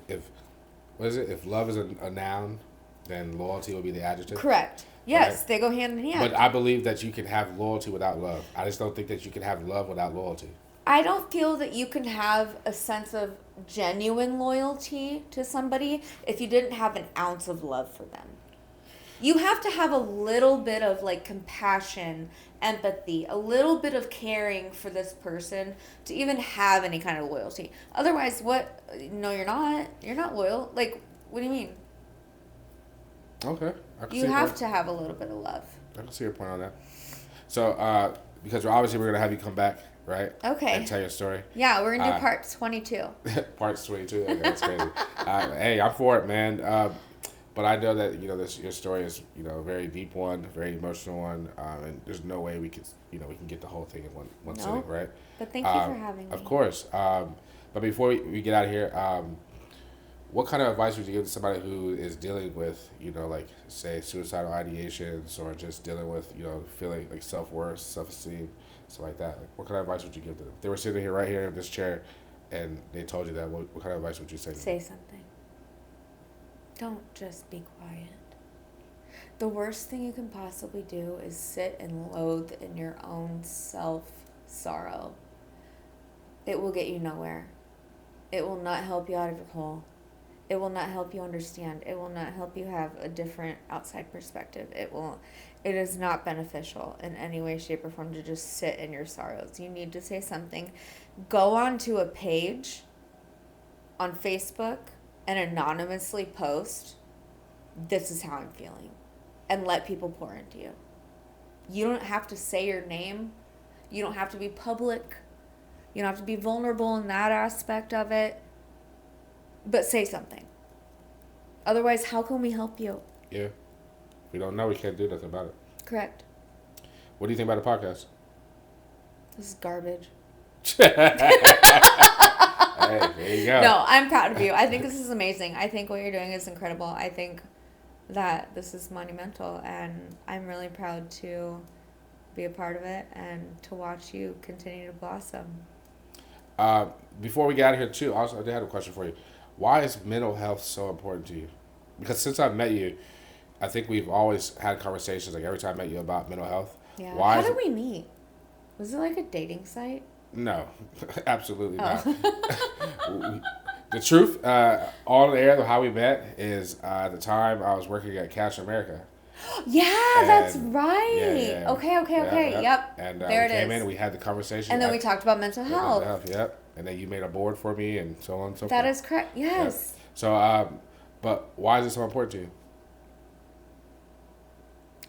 what is it? If love is a noun, then loyalty will be the adjective. Correct. Yes, right? they go hand in hand. But I believe that you can have loyalty without love. I just don't think that you can have love without loyalty. I don't feel that you can have a sense of genuine loyalty to somebody if you didn't have an ounce of love for them. You have to have a little bit of, like, compassion, empathy, a little bit of caring for this person to even have any kind of loyalty. Otherwise, what? No, you're not. You're not loyal. Like, what do you mean? Okay. You have to have a little bit of love. I can see your point on that. So, because we're going to have you come back, right? Okay. And tell your story. Yeah, we're going to do part 22. Part 22. Okay, that's crazy. Hey, I'm for it, man. But I know that, your story is, a very deep one, very emotional one, and there's no way we can get the whole thing in one sitting, right? But thank you for having me. Of course. But before we get out of here, what kind of advice would you give to somebody who is dealing with, like, say, suicidal ideations, or just dealing with, feeling like self-worth, self-esteem, stuff like that? Like, what kind of advice would you give to them? If they were sitting here right here in this chair and they told you that, what kind of advice would you say to them? Say something. Don't just be quiet. The worst thing you can possibly do is sit and loathe in your own self-sorrow. It will get you nowhere. It will not help you out of your hole. It will not help you understand. It will not help you have a different outside perspective. It is not beneficial in any way, shape, or form to just sit in your sorrows. You need to say something. Go onto a page on Facebook and anonymously post, "This is how I'm feeling," and let people pour into you. You don't have to say your name. You don't have to be public. You don't have to be vulnerable in that aspect of it. But say something. Otherwise, how can we help you? Yeah. If we don't know, we can't do nothing about it. Correct. What do you think about the podcast? This is garbage. Hey, there you go. No, I'm proud of you. I think this is amazing. I think what you're doing is incredible. I think that this is monumental, and I'm really proud to be a part of it and to watch you continue to blossom. Before we get out of here, too, also, I did have a question for you. Why is mental health so important to you? Because since I've met you, I think we've always had conversations, like every time I met you, about mental health. Yeah. Why How did we meet? Was it like a dating site? No, absolutely not. The truth, on the air, how we met is the time I was working at Cash America. Yeah, And that's right. yeah. Okay. Yep. And there we it came is. in and we had the conversation. And then we talked about mental health. Yep. And then you made a board for me and so on and so forth. That is correct. Yes. Yep. So, but why is it so important to you?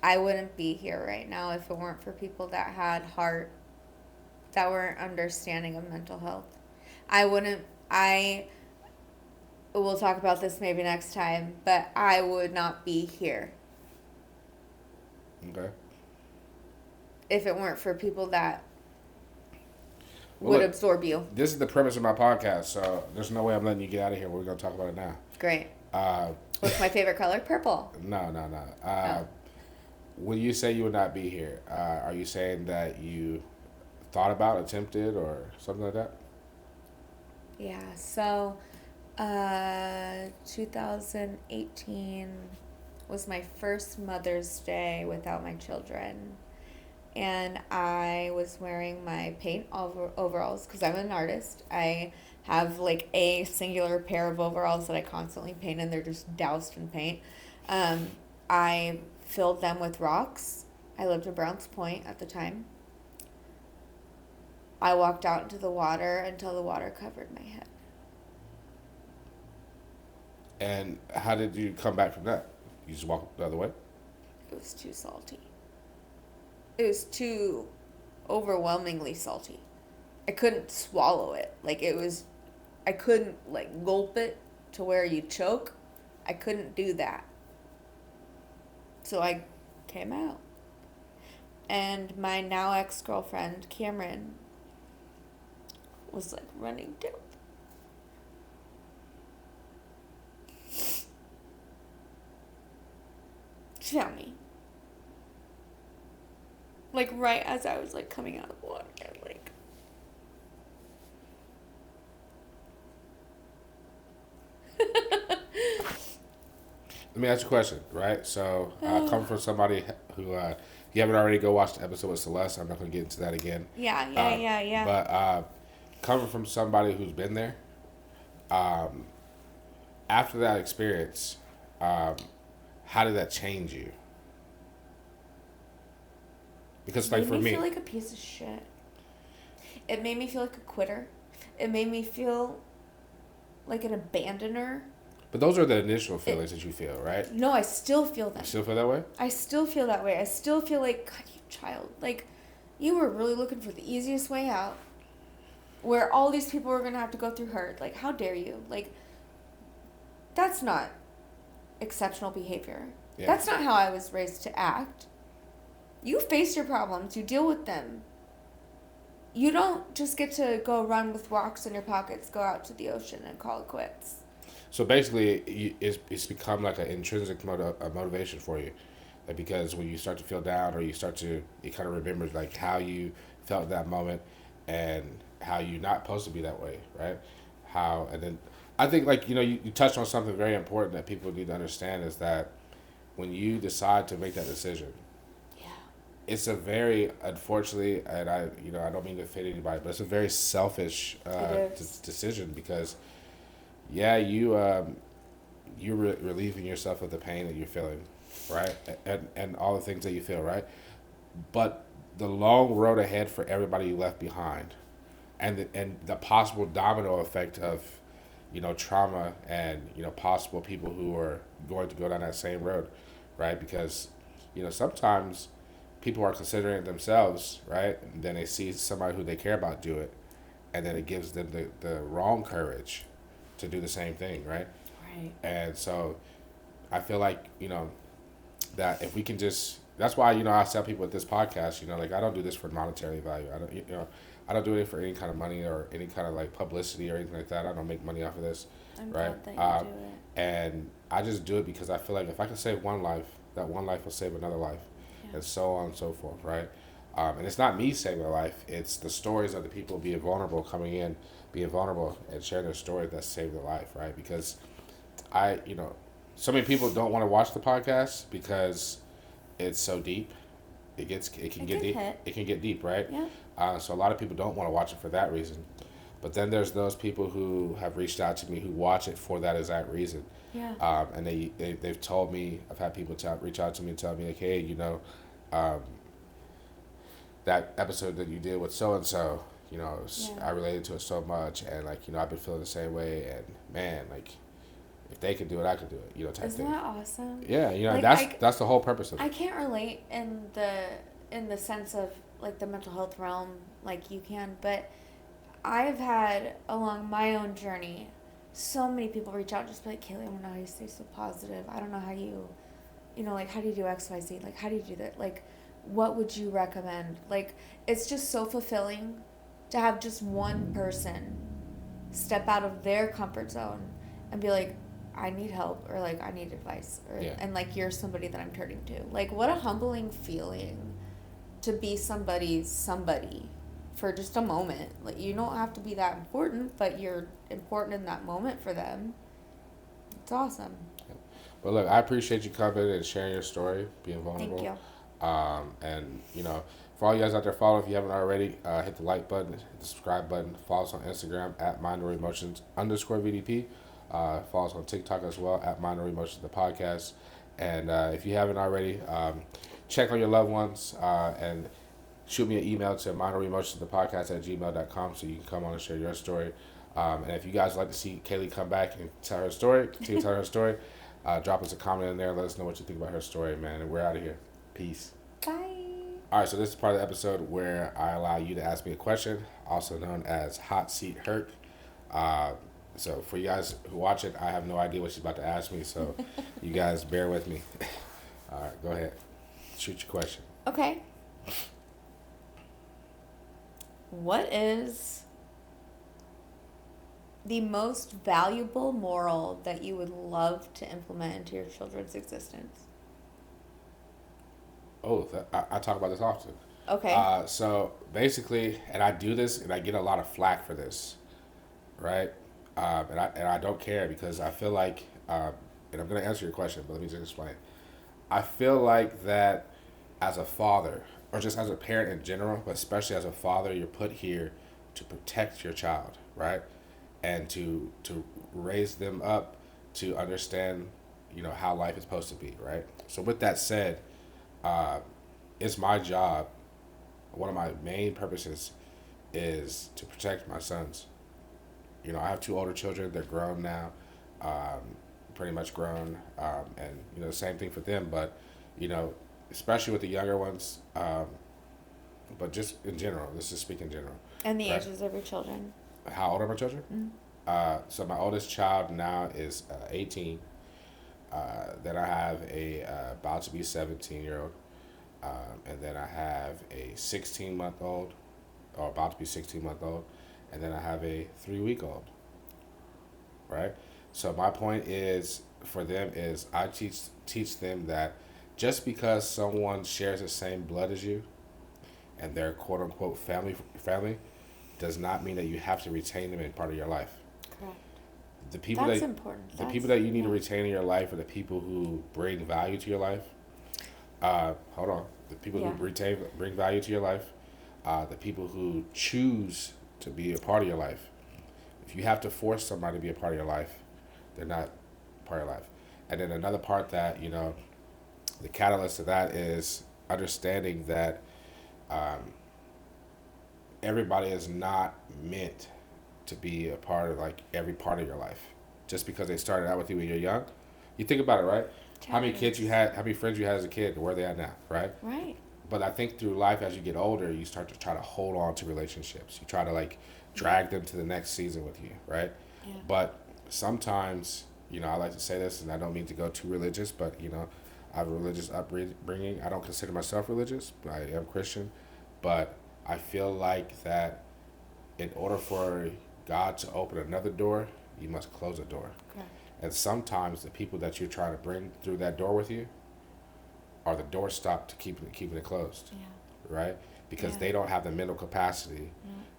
I wouldn't be here right now if it weren't for people that had heart, that were understanding of mental health. We'll talk about this maybe next time, but I would not be here. Okay. If it weren't for people that Well, would look, absorb you. This is the premise of my podcast, so there's no way I'm letting you get out of here. We're going to talk about it now. Great. What's my favorite color? Purple. No. When you say you would not be here, are you saying that you thought about, attempted, or something like that? Yeah, so 2018 was my first Mother's Day without my children. And I was wearing my paint overalls because I'm an artist. I have like a singular pair of overalls that I constantly paint, and they're just doused in paint. I filled them with rocks. I lived in Browns Point at the time. I walked out into the water until the water covered my head. And how did you come back from that? You just walked the other way? It was too salty. It was too overwhelmingly salty. I couldn't swallow it. I couldn't gulp it to where you choke. I couldn't do that. So I came out. And my now ex-girlfriend, Cameron, was running down. She found me. Right as I was coming out of the water. Let me ask you a question, right? So, coming from somebody who, you haven't already, go watch the episode with Celeste. I'm not going to get into that again. Yeah. But coming from somebody who's been there, after that experience, how did that change you? Because, for me... It made me feel like a piece of shit. It made me feel like a quitter. It made me feel like an abandoner. But those are the initial feelings that you feel, right? No, I still feel them. You still feel that way? I still feel that way. I still feel like, God, you child. You were really looking for the easiest way out. Where all these people were going to have to go through hurt. How dare you? That's not exceptional behavior. Yeah. That's not how I was raised to act. You face your problems. You deal with them. You don't just get to go run with rocks in your pockets, go out to the ocean and call it quits. So basically, it's become like an intrinsic a motivation for you, like, because when you start to feel down or you kind of remember like how you felt in that moment, and how you're not supposed to be that way, right? How and then I think like you touched on something very important that people need to understand is that when you decide to make that decision, Yeah. it's a very unfortunately, and I don't mean to offend anybody, but it's a very selfish It is. decision because yeah, you're relieving yourself of the pain that you're feeling, right? And all the things that you feel, right? But the long road ahead for everybody you left behind, and the possible domino effect of, trauma and possible people who are going to go down that same road, right? Because, sometimes people are considering it themselves, right? And then they see somebody who they care about do it, and then it gives them the wrong courage to do the same thing, right? Right. And so I feel like, that if we can just, that's why, I tell people with this podcast, like I don't do this for monetary value. I don't do it for any kind of money or any kind of like publicity or anything like that. I don't make money off of this, I'm right? glad that you do it. And I just do it because I feel like if I can save one life, that one life will save another life, Yeah. and so on and so forth, right? And it's not me saving a life; it's the stories of the people being vulnerable, coming in, being vulnerable, and sharing their story that saved their life, right? Because so many people don't want to watch the podcast because it's so deep. It can It get can deep. hit. It can get deep, right? Yeah. So a lot of people don't want to watch it for that reason. But then there's those people who have reached out to me who watch it for that exact reason. Yeah. And they've told me, I've had people reach out to me and tell me like, hey, um, that episode that you did with so and so, Yeah. I related to it so much, and like I've been feeling the same way, and man, like if they could do it, I could do it, type Isn't thing. that awesome? Yeah, Like, that's the whole purpose of I it. can't relate in the sense of like the mental health realm like you can, but I've had along my own journey so many people reach out just be like, Kaylee, I don't know how you stay so positive. I don't know how like how do you do XYZ? Like how do you do that? Like what would you recommend? Like it's just so fulfilling to have just one person step out of their comfort zone and be like, I need help or like I need advice or Yeah. and like you're somebody that I'm turning to. Like what a humbling feeling to be somebody for just a moment. Like you don't have to be that important, but you're important in that moment for them. It's awesome. But look, I appreciate you coming and sharing your story, being Thank vulnerable. you. And for all you guys out there, follow if you haven't already. Hit the like button, hit the subscribe button. Follow us on Instagram at @MindOverEmotions_VDP. Follow us on TikTok as well at @MindOverEmotions the podcast. And if you haven't already, check on your loved ones and shoot me an email to mindoremotionsthepodcast@gmail.com so you can come on and share your story. And if you guys would like to see Kaylee come back and tell her story, continue telling her story, drop us a comment in there. Let us know what you think about her story, man. And we're out of here. Peace. Bye. All right, so this is part of the episode where I allow you to ask me a question, also known as Hot Seat Herc. So for you guys who watch it, I have no idea what she's about to ask me, so you guys bear with me. All right, go ahead. Shoot your question. Okay. What is the most valuable moral that you would love to implement into your children's existence? Oh, I talk about this often. Okay. So basically, and I do this, and I get a lot of flack for this, right? And I don't care because I feel like, and I'm gonna answer your question, but let me just explain. I feel like that as a father, or just as a parent in general, but especially as a father, you're put here to protect your child, right? And to raise them up to understand, how life is supposed to be, right? So with that said, it's my job. One of my main purposes is to protect my sons. I have two older children. They're grown now, pretty much grown, and the same thing for them. But especially with the younger ones, but just in general. Let's just speak in general. And the Right. ages of your children. How old are my children? Mm. So my oldest child now is 18. Then I have a about to be 17-year-old, and then I have a 16-month-old, or about to be 16-month-old, and then I have a 3-week-old. Right. So my point is for them is I teach them that just because someone shares the same blood as you and they're quote unquote family does not mean that you have to retain them in part of your life. Correct. The people That's that important. the people that you need to retain in your life are the people who bring value to your life. Hold on. The people who bring value to your life, the people who choose to be a part of your life. If you have to force somebody to be a part of your life, they're not part of your life. And then another part that, the catalyst of that is understanding that everybody is not meant to be a part of like every part of your life. Just because they started out with you when you're young. You think about it, right? How many kids you had, how many friends you had as a kid, and where they at now, right? Right. But I think through life, as you get older, you start to try to hold on to relationships. You try to like drag them to the next season with you, right? Yeah. But sometimes, I like to say this, and I don't mean to go too religious, but I have a religious upbringing. I don't consider myself religious, but I am Christian. But I feel like that in order for God to open another door, you must close a door. Correct. And sometimes the people that you're trying to bring through that door with you are the doorstop to keeping it closed. Yeah. Right? Because they don't have the mental capacity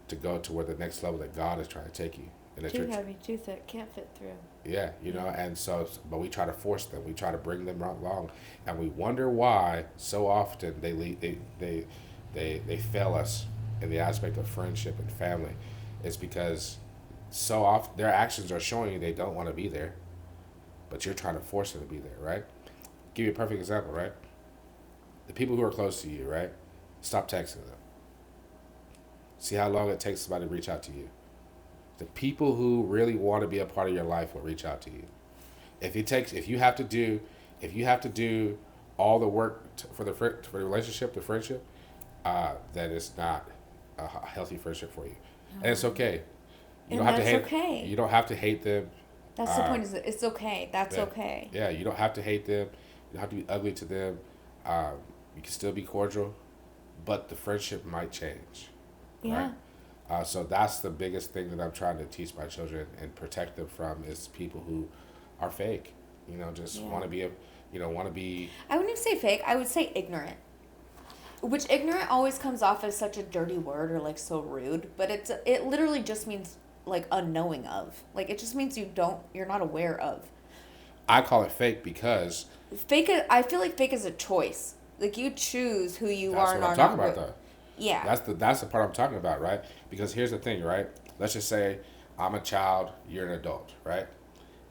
to go to where the next level that God is trying to take you. And that Too heavy, too thick, can't fit through. Yeah, and so, but we try to force them. We try to bring them along, and we wonder why so often they fail us in the aspect of friendship and family. It's because so often their actions are showing you they don't want to be there, but you're trying to force them to be there, right? Give you a perfect example, right? The people who are close to you, right? Stop texting them. See how long it takes somebody to reach out to you. The people who really want to be a part of your life will reach out to you. If you have to do all the work for the relationship, the friendship, then it's not a healthy friendship for you, and it's okay. You don't have to hate. Okay. You don't have to hate them. That's the point. Is it's okay. That's okay. Yeah, you don't have to hate them. You don't have to be ugly to them. You can still be cordial, but the friendship might change. Yeah. Right? So that's the biggest thing that I'm trying to teach my children and protect them from is people who are fake. Want to be. I wouldn't say fake. I would say ignorant. Which ignorant always comes off as such a dirty word or like so rude, but it literally just means like unknowing of. Like it just means you're not aware of. I call it fake because I feel like fake is a choice. Like you choose who you are and are not. That's what I'm talking about, though. Yeah. That's the part I'm talking about, right? Because here's the thing, right? Let's just say I'm a child, you're an adult, right?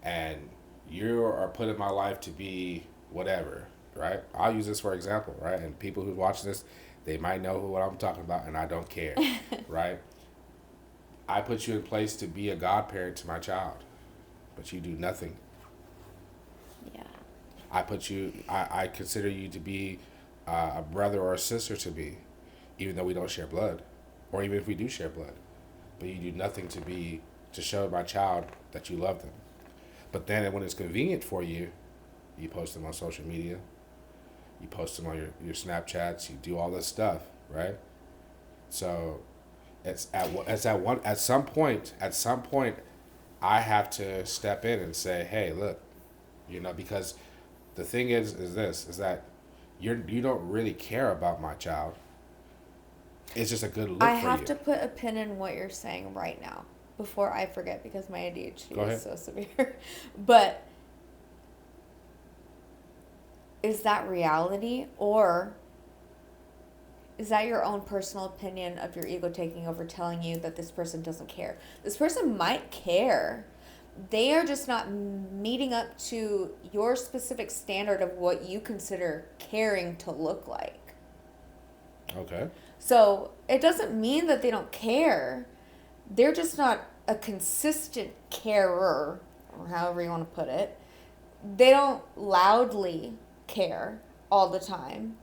And you are put in my life to be whatever, right? I'll use this for example, right? And people who watch this, they might know what I'm talking about, and I don't care, right? I put you in place to be a godparent to my child, but you do nothing. Yeah. I consider you to be a brother or a sister to me, even though we don't share blood, or even if we do share blood, but you do nothing to show my child that you love them. But then when it's convenient for you, you post them on social media, you post them on your Snapchats, you do all this stuff, right? So at some point, I have to step in and say, hey, look, because the thing is that you don't really care about my child. It's just a good look for you. I have to put a pin in what you're saying right now before I forget because my ADHD is so severe. But is that reality or is that your own personal opinion of your ego taking over telling you that this person doesn't care? This person might care. They are just not meeting up to your specific standard of what you consider caring to look like. Okay. So it doesn't mean that they don't care. They're just not a consistent carer, or however you want to put it. They don't loudly care all the time.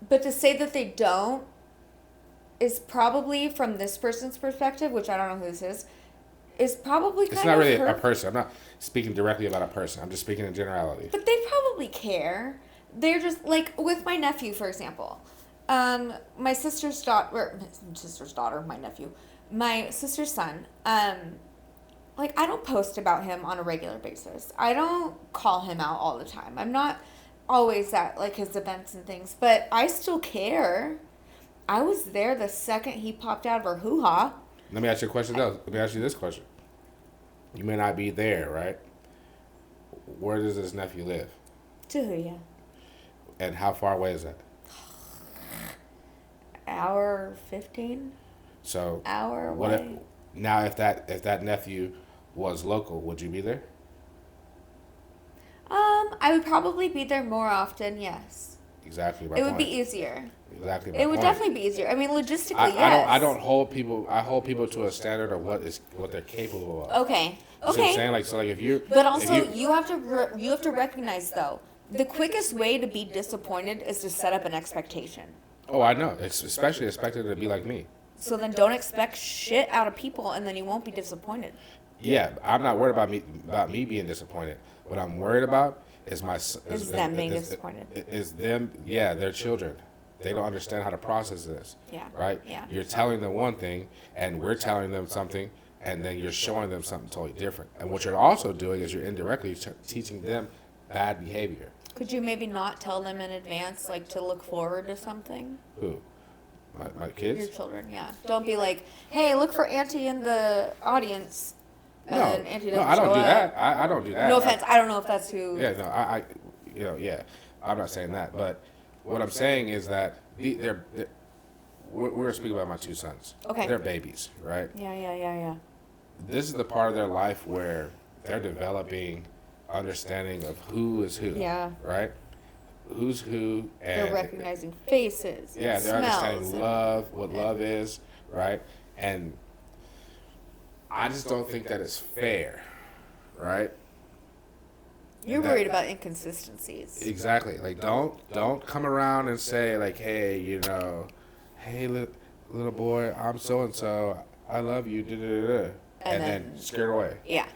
But to say that they don't is probably, from this person's perspective, which I don't know who this is probably kind of... It's not really a person. I'm not speaking directly about a person. I'm just speaking in generality. But they probably care. They're just, like, with my nephew, for example. My sister's daughter, my sister's son, like, I don't post about him on a regular basis. I don't call him out all the time. I'm not always at, like, his events and things, but I still care. I was there the second he popped out of her hoo-ha. Let me ask you a question, though. Let me ask you this question. You may not be there, right? Where does this nephew live? Tahuya. And how far away is that? Hour 15? So Hour what? away. Now, if that nephew was local, would you be there? I would probably be there more often, yes. Exactly. My It would point. be easier. Exactly. My It would point. definitely be easier. I mean, logistically, I yes. don't hold people. I hold people to a standard of what they're capable of. Okay. You see what I'm Okay. saying? Like, so, like, if you. But also, if you have to recognize, though, the quickest way to be disappointed is to set up an expectation. Oh, I know. It's especially expected to be like me. So then don't expect shit out of people, and then you won't be disappointed. Yeah, I'm not worried about me being disappointed. What I'm worried about is Them being disappointed. Is them, yeah, their children. They don't understand how to process this. Yeah. Right? Yeah. You're telling them one thing, and we're telling them something, and then you're showing them something totally different. And what you're also doing is you're indirectly teaching them bad behavior. Could you maybe not tell them in advance, like, to look forward to something? Who? My Your kids? children, yeah. Don't be like, hey, look for Auntie in the audience. No, And Auntie no, doesn't I don't show do up. that. I don't do that. No offense. I don't know if that's who. Yeah, no, yeah, I'm not saying that, but what I'm saying is that we're speaking about my two sons. Okay. They're babies, right? Yeah. This is the part of their life where they're developing understanding of who is who. Yeah. Right? Who's who, and They're recognizing faces. yeah, and they're smells understanding love, what love is, right? And I just don't think that it's fair, right? You're that- worried about inconsistencies. Exactly. Like, don't come around and say, like, hey, hey, little boy, I'm so and so, I love you, and then scare away. Yeah.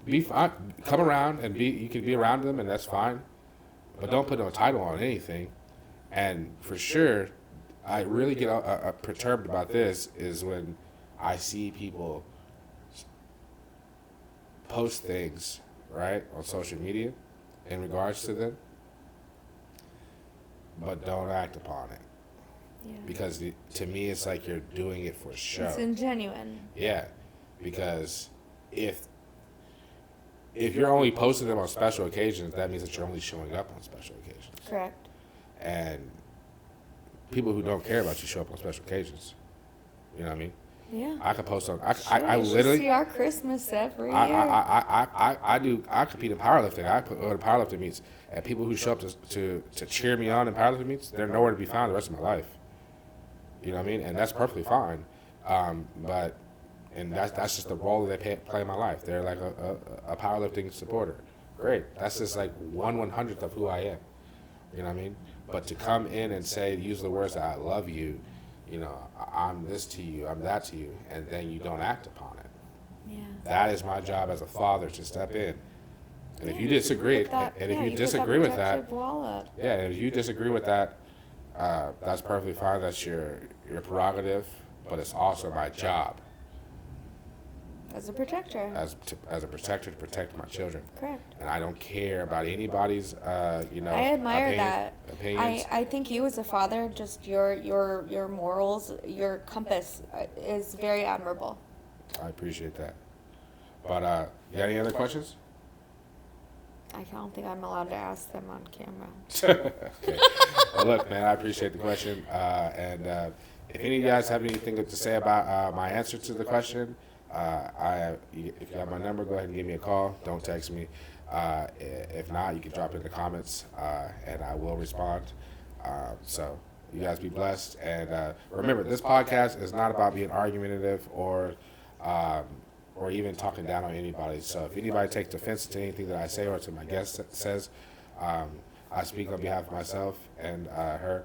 Be fine. Come around and you can be around them, and that's fine. But don't put no title on anything. And for sure, I really get perturbed about this is when I see people post things, right, on social media in regards to them, but don't act upon it. Yeah. Because to me, it's like you're doing it for show. It's ingenuine. Yeah, because if you're only posting them on special occasions, that means that you're only showing up on special occasions. Correct. And people who don't care about you show up on special occasions. You know what I mean? Yeah. I could post on. Sure, I you should literally. see our Christmas every year. I compete in powerlifting. I go to powerlifting meets, and people who show up to cheer me on in powerlifting meets, they're nowhere to be found the rest of my life. You know what I mean? And that's perfectly fine. But that's just the role that they play in my life. They're like a powerlifting supporter. Great. That's just like 1/100th of who I am. You know what I mean? But to come in and use the words that I love you, I'm this to you, I'm that to you, and then you don't act upon it. Yeah. That is my job as a father, to step in. And if you disagree, put that- and if yeah, you put disagree with that, protective wall up. yeah, and if you disagree with that, that's perfectly fine. That's your prerogative. But it's also my job As a protector. as a protector to protect my children. Correct. And I don't care about anybody's, I admire that. opinions. I think you as a father, just your morals, your compass is very admirable. I appreciate that. But you got any other questions? I don't think I'm allowed to ask them on camera. Okay. Well, look, man, I appreciate the question. And if any of you guys have anything to say about my answer to the question, if you have my number, go ahead and give me a call. Don't text me. If not, you can drop it in the comments, and I will respond. So you guys be blessed. And remember, this podcast is not about being argumentative or even talking down on anybody. So if anybody takes offense to anything that I say or to my guest says, I speak on behalf of myself and her.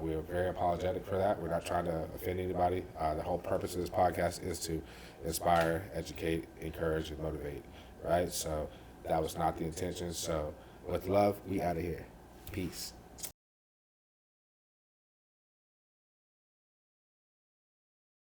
We are very apologetic for that. We're not trying to offend anybody. The whole purpose of this podcast is to inspire, educate, encourage, and motivate, right? So that was not the intention. So with love, we out of here. Peace.